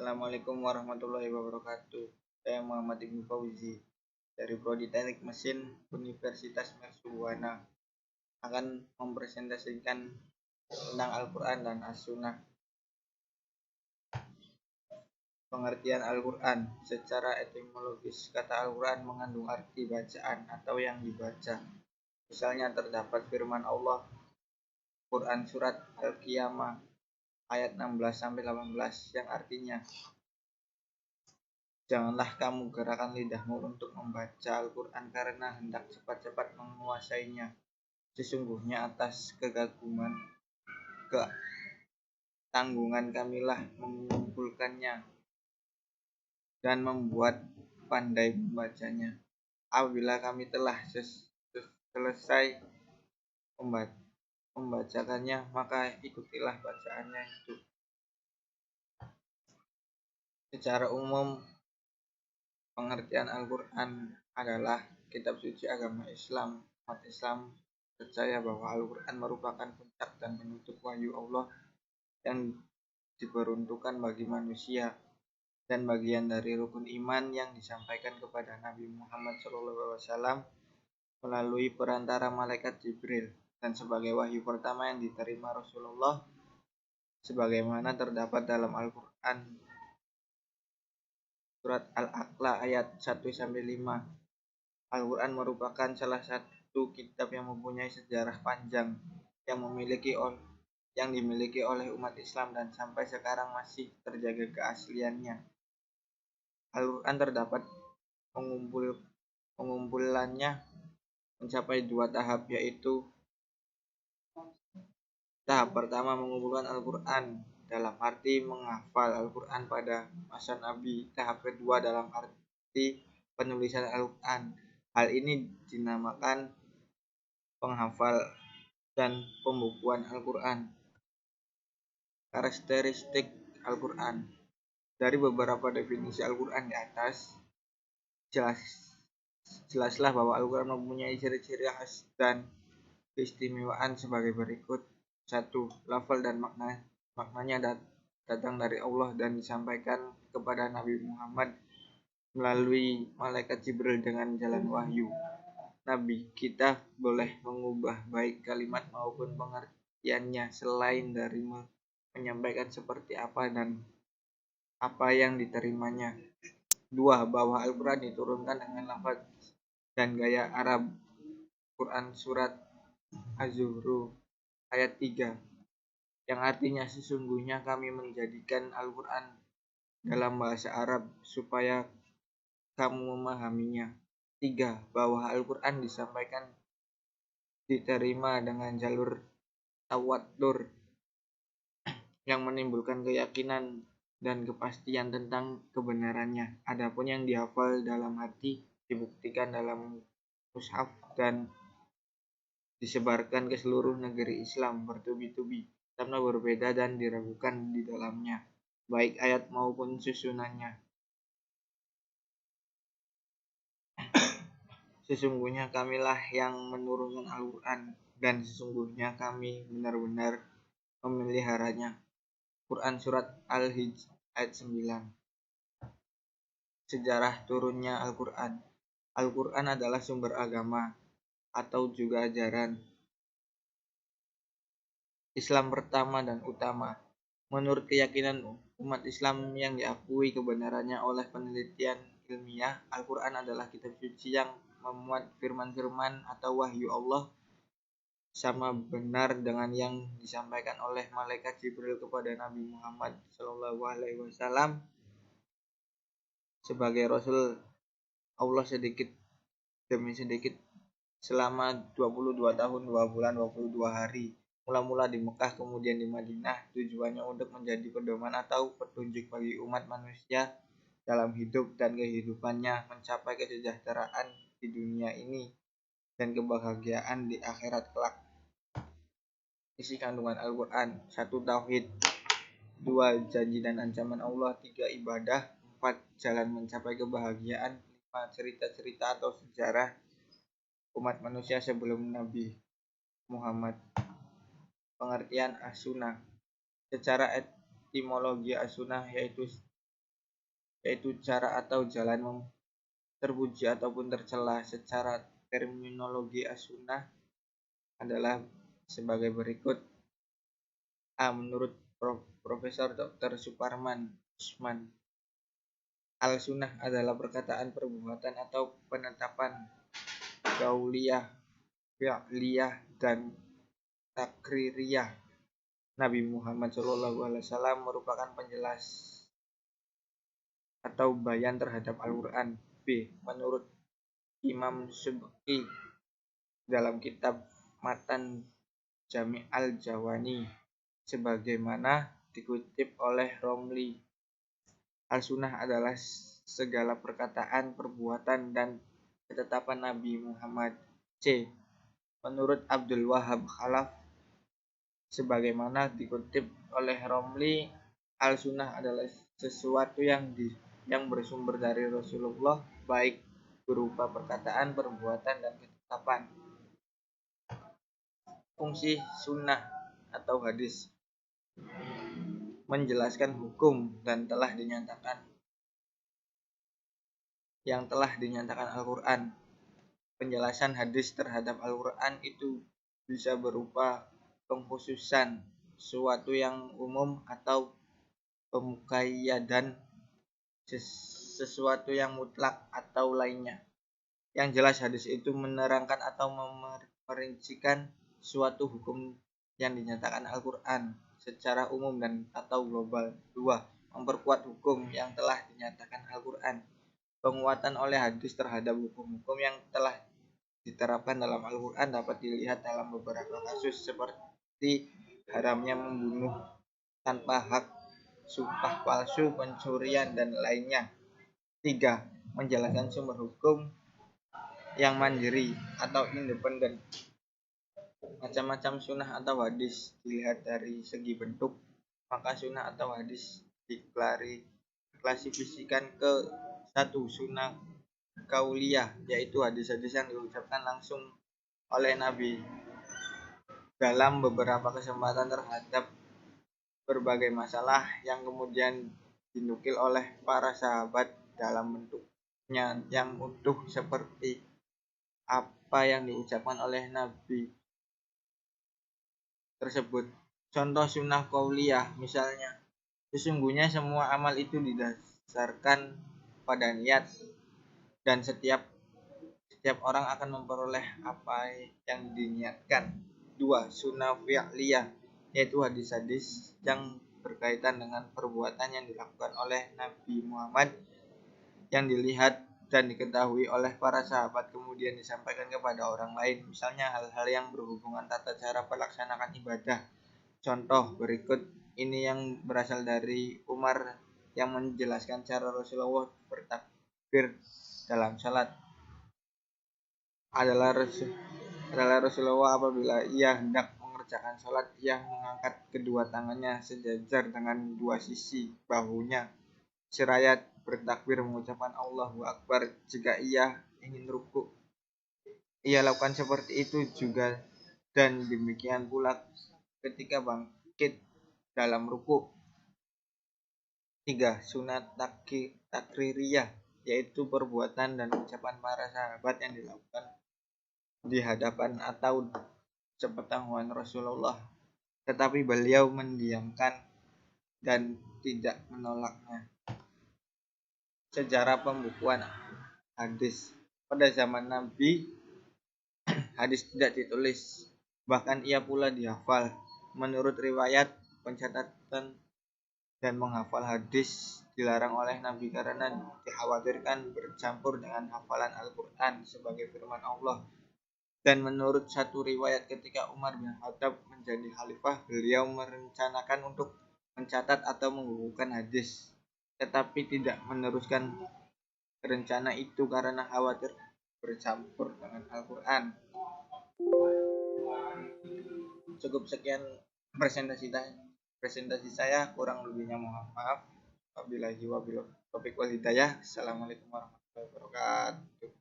Assalamualaikum warahmatullahi wabarakatuh. Saya Muhammad Ibnu Fauzi dari Prodi Teknik Mesin Universitas Mercubuana akan mempresentasikan tentang Al-Quran dan As-Sunnah. Pengertian Al-Quran secara etimologis, kata Al-Quran mengandung arti bacaan atau yang dibaca. Misalnya terdapat firman Allah Quran Surat Al-Qiyamah ayat 16-18 yang artinya, janganlah kamu gerakan lidahmu untuk membaca Al-Quran karena hendak cepat-cepat menguasainya. Sesungguhnya atas ketanggungan kamilah mengumpulkannya dan membuat pandai membacanya. Apabila kami telah selesai membacakannya, maka ikutilah bacaannya itu. Secara umum, pengertian Al-Quran adalah kitab suci agama Islam. Umat Islam percaya bahwa Al-Quran merupakan puncak dan penutup wahyu Allah yang diperuntukkan bagi manusia dan bagian dari rukun iman yang disampaikan kepada Nabi Muhammad SAW melalui perantara malaikat Jibril dan sebagai wahyu pertama yang diterima Rasulullah sebagaimana terdapat dalam Al-Quran Surat Al-A'la ayat 1-5. Al-Quran merupakan salah satu kitab yang mempunyai sejarah panjang yang dimiliki oleh umat Islam dan sampai sekarang masih terjaga keasliannya. Al-Quran terdapat pengumpulannya mencapai 2 tahap, yaitu tahap pertama mengumpulkan Al-Quran dalam arti menghafal Al-Quran pada masa Nabi. Tahap kedua dalam arti penulisan Al-Quran. Hal ini dinamakan penghafal dan pembukuan Al-Quran. Karakteristik Al-Quran. Dari beberapa definisi Al-Quran di atas, jelaslah bahwa Al-Quran mempunyai ciri-ciri khas dan keistimewaan sebagai berikut. 1. Lafal dan maknanya datang dari Allah dan disampaikan kepada Nabi Muhammad melalui malaikat Jibril dengan jalan wahyu. Nabi kita boleh mengubah baik kalimat maupun pengertiannya selain dari menyampaikan seperti apa dan apa yang diterimanya. 2. Bahwa Al-Quran diturunkan dengan lafaz dan gaya Arab. Quran Surat Az-Zuhruf ayat 3 yang artinya, sesungguhnya kami menjadikan Al-Quran dalam bahasa Arab supaya kamu memahaminya. 3. Bahwa Al-Quran diterima dengan jalur tawatur yang menimbulkan keyakinan dan kepastian tentang kebenarannya. Adapun yang dihafal dalam hati dibuktikan dalam mushaf dan disebarkan ke seluruh negeri Islam bertubi-tubi karena berbeda dan diragukan di dalamnya, baik ayat maupun susunannya. Sesungguhnya kamilah yang menurunkan Al-Quran dan sesungguhnya kami benar-benar memeliharanya. Quran Surat Al-Hijr ayat 9. Sejarah turunnya Al-Quran. Al-Quran adalah sumber agama atau juga ajaran Islam pertama dan utama. Menurut keyakinan umat Islam yang diakui kebenarannya oleh penelitian ilmiah, Al-Quran adalah kitab suci yang memuat firman-firman atau wahyu Allah sama benar dengan yang disampaikan oleh malaikat Jibril kepada Nabi Muhammad SAW sebagai Rasul Allah sedikit demi sedikit selama 22 tahun 2 bulan 22 hari. Mula-mula di Mekah, kemudian di Madinah, tujuannya untuk menjadi pedoman atau petunjuk bagi umat manusia dalam hidup dan kehidupannya, mencapai kesejahteraan di dunia ini dan kebahagiaan di akhirat kelak. Isi kandungan Al-Quran: 1. Tauhid, 2. Janji dan ancaman Allah, 3. Ibadah, 4. Jalan mencapai kebahagiaan, 5. Cerita-cerita atau sejarah umat manusia sebelum Nabi Muhammad. Pengertian As-Sunnah. Secara etimologi As-Sunnah yaitu yaitu cara atau jalan terpuji ataupun tercela. Secara terminologi as-sunnah adalah sebagai berikut. A. Menurut Profesor Dr. Suparman Usman, al-sunnah adalah perkataan, perbuatan, atau penetapan qauliyah, fi'liyah, dan takririyah Nabi Muhammad SAW merupakan penjelas atau bayan terhadap Al-Quran. B. Menurut Imam Subki dalam kitab Matan Jami' al-Jawani, sebagaimana dikutip oleh Romli, al-sunnah adalah segala perkataan, perbuatan, dan ketetapan Nabi Muhammad. C. Menurut Abdul Wahab Khalaf, sebagaimana dikutip oleh Romli, al-sunnah adalah sesuatu yang bersumber dari Rasulullah, baik berupa perkataan, perbuatan, dan ketetapan. Fungsi sunnah atau hadis menjelaskan hukum dan yang telah dinyatakan Al-Quran. Penjelasan hadis terhadap Al-Quran itu bisa berupa pengkhususan sesuatu yang umum atau pemukayyadan sesuatu yang mutlak atau lainnya. Yang jelas hadis itu menerangkan atau merincikan suatu hukum yang dinyatakan Al-Quran secara umum dan atau global. 2. Memperkuat hukum yang telah dinyatakan Al-Quran. Penguatan oleh hadis terhadap hukum-hukum yang telah diterapkan dalam Al-Quran dapat dilihat dalam beberapa kasus seperti haramnya membunuh tanpa hak, sumpah palsu, pencurian, dan lainnya. 3. Menjalankan sumber hukum yang mandiri atau independen. Macam-macam sunnah atau hadis dilihat dari segi bentuk, maka sunnah atau hadis diklasifikasikan ke 1. Sunnah qauliyah, yaitu hadis-hadis yang diucapkan langsung oleh Nabi dalam beberapa kesempatan terhadap berbagai masalah yang kemudian dinukil oleh para sahabat dalam bentuknya yang utuh seperti apa yang diucapkan oleh Nabi tersebut. Contoh sunnah qauliyah misalnya, sesungguhnya semua amal itu didasarkan pada niat, dan setiap orang akan memperoleh apa yang diniatkan. 2. Sunnah fi'liyah, yaitu hadis-hadis yang berkaitan dengan perbuatan yang dilakukan oleh Nabi Muhammad yang dilihat dan diketahui oleh para sahabat kemudian disampaikan kepada orang lain. Misalnya hal-hal yang berhubungan tata cara melaksanakan ibadah. Contoh berikut ini yang berasal dari Umar yang menjelaskan cara Rasulullah bertakbir dalam salat. Adalah Rasulullah apabila ia hendak mengerjakan salat, ia mengangkat kedua tangannya sejajar dengan dua sisi bahunya seraya bertakbir mengucapkan Allahu Akbar. Jika ia ingin ruku, ia lakukan seperti itu juga, dan demikian pula ketika bangkit dalam ruku. 3. Sunat takririyah, yaitu perbuatan dan ucapan para sahabat yang dilakukan di hadapan atau sepengetahuan Rasulullah, tetapi beliau mendiamkan dan tidak menolaknya. Sejarah pembukuan hadis. Pada zaman Nabi, hadis tidak ditulis, bahkan ia pula dihafal. Menurut riwayat, pencatatan dan menghafal hadis dilarang oleh Nabi karena dikhawatirkan bercampur dengan hafalan Al-Quran sebagai firman Allah. Dan menurut satu riwayat, ketika Umar bin Khattab menjadi khalifah, beliau merencanakan untuk mencatat atau membukukan hadis, tetapi tidak meneruskan rencana itu karena khawatir bercampur dengan Al-Quran. Cukup sekian presentasi saya, kurang lebihnya mohon maaf. Wabillahi taufiq wal hidayah. Assalamualaikum warahmatullahi wabarakatuh.